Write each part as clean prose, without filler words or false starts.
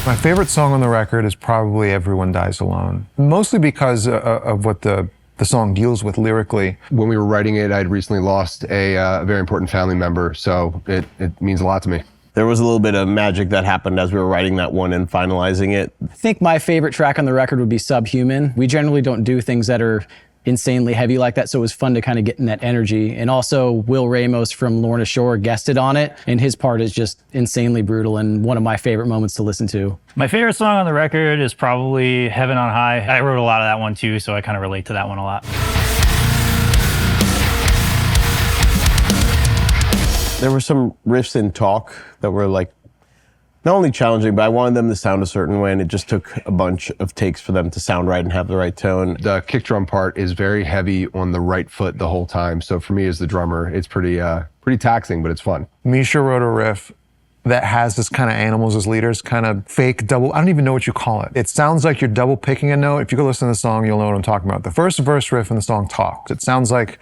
My favorite song on the record is probably Everyone Dies Alone, mostly because of what the song deals with lyrically. When we were writing it, I'd recently lost a very important family member, so it means a lot to me. There was a little bit of magic that happened as we were writing that one and finalizing it. I think my favorite track on the record would be Subhuman. We generally don't do things that are insanely heavy like that, so it was fun to kind of get in that energy. And also Will Ramos from Lorna Shore guested on it, and his part is just insanely brutal and one of my favorite moments to listen to. My favorite song on the record is probably Heaven on High. I wrote a lot of that one too, so I kind of relate to that one a lot. There were some riffs in Talk that were like, not only challenging, but I wanted them to sound a certain way, and it just took a bunch of takes for them to sound right and have the right tone. The kick drum part is very heavy on the right foot the whole time, so for me as the drummer, it's pretty taxing, but it's fun. Misha wrote a riff that has this kind of Animals as Leaders, kind of fake double, I don't even know what you call it. It sounds like you're double picking a note. If you go listen to the song, you'll know what I'm talking about. The first verse riff in the song Talk, it sounds like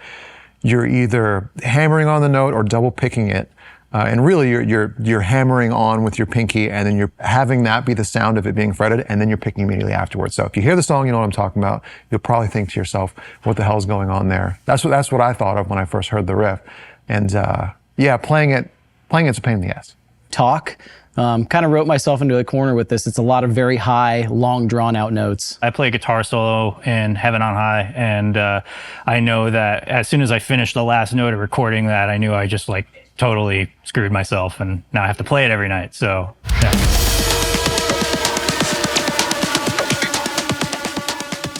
you're either hammering on the note or double picking it. And really, you're hammering on with your pinky, and then you're having that be the sound of it being fretted, and then you're picking immediately afterwards. So if you hear the song, you know what I'm talking about. You'll probably think to yourself, what the hell's going on there? That's what I thought of when I first heard the riff. And yeah, playing it's a pain in the ass. Talk, kind of wrote myself into a corner with this. It's a lot of very high, long drawn out notes. I play guitar solo in Heaven on High, and I know that as soon as I finished the last note of recording that, I knew I just like totally screwed myself, and now I have to play it every night, so yeah.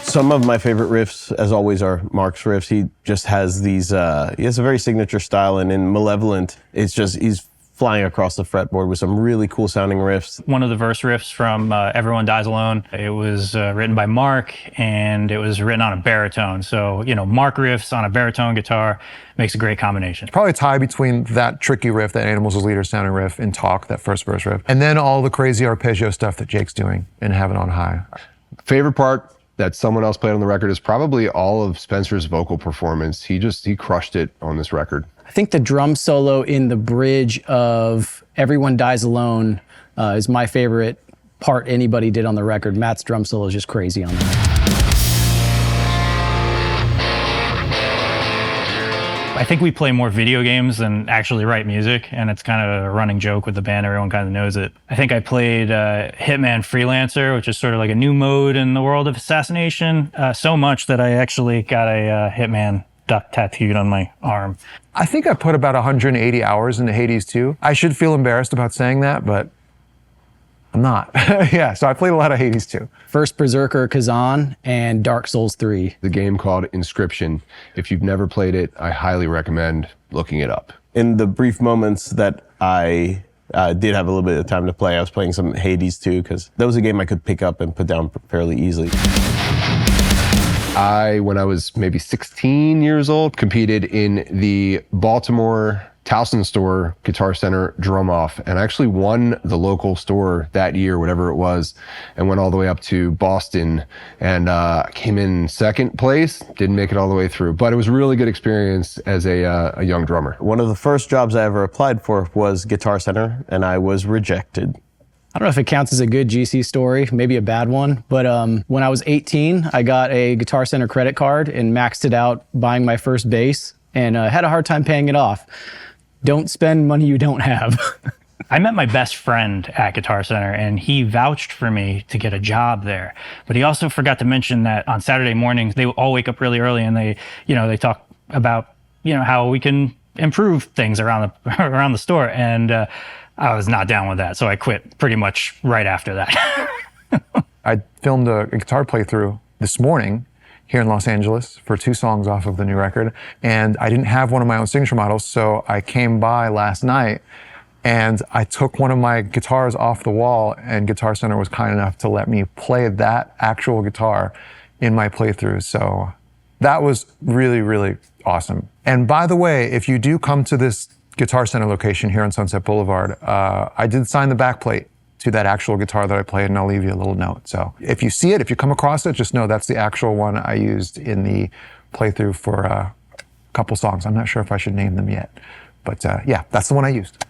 Some of my favorite riffs, as always, are Mark's riffs. He just has these, he has a very signature style, and in Malevolent, it's just, he's flying across the fretboard with some really cool sounding riffs. One of the verse riffs from Everyone Dies Alone, it was written by Mark, and it was written on a baritone. So, you know, Mark riffs on a baritone guitar makes a great combination. Probably a tie between that tricky riff, that Animals as Leaders sounding riff in Talk, that first verse riff, and then all the crazy arpeggio stuff that Jake's doing in Heaven on High. Favorite part that someone else played on the record is probably all of Spencer's vocal performance. He crushed it on this record. I think the drum solo in the bridge of Everyone Dies Alone is my favorite part anybody did on the record. Matt's drum solo is just crazy on that. I think we play more video games than actually write music, and it's kind of a running joke with the band. Everyone kind of knows it. I think I played Hitman Freelancer, which is sort of like a new mode in the world of assassination, so much that I actually got a Hitman duck tattooed on my arm. I think I put about 180 hours into Hades 2. I should feel embarrassed about saying that, but I'm not. Yeah, so I played a lot of Hades 2. First Berserker Kazan and Dark Souls 3. The game called Inscription. If you've never played it, I highly recommend looking it up. In the brief moments that I did have a little bit of time to play, I was playing some Hades 2, because that was a game I could pick up and put down fairly easily. When I was maybe 16 years old, competed in the Baltimore Towson store Guitar Center drum off, and actually won the local store that year, whatever it was, and went all the way up to Boston, and came in second place. Didn't make it all the way through, but it was a really good experience as a young drummer. One of the first jobs I ever applied for was Guitar Center, and I was rejected. I don't know if it counts as a good GC story, maybe a bad one, but when I was 18, I got a Guitar Center credit card and maxed it out buying my first bass, and had a hard time paying it off. Don't spend money you don't have. I met my best friend at Guitar Center, and he vouched for me to get a job there. But he also forgot to mention that on Saturday mornings, they all wake up really early, and they talk about, how we can improve things around the store. And I was not down with that, so I quit pretty much right after that. I filmed a guitar playthrough this morning here in Los Angeles for 2 songs off of the new record, and I didn't have one of my own signature models, so I came by last night and I took one of my guitars off the wall, and Guitar Center was kind enough to let me play that actual guitar in my playthrough. So that was really, really awesome. And by the way, if you do come to this Guitar Center location here on Sunset Boulevard, I did sign the back plate to that actual guitar that I played, and I'll leave you a little note. So if you see it, if you come across it, just know that's the actual one I used in the playthrough for a couple songs. I'm not sure if I should name them yet, but yeah, that's the one I used.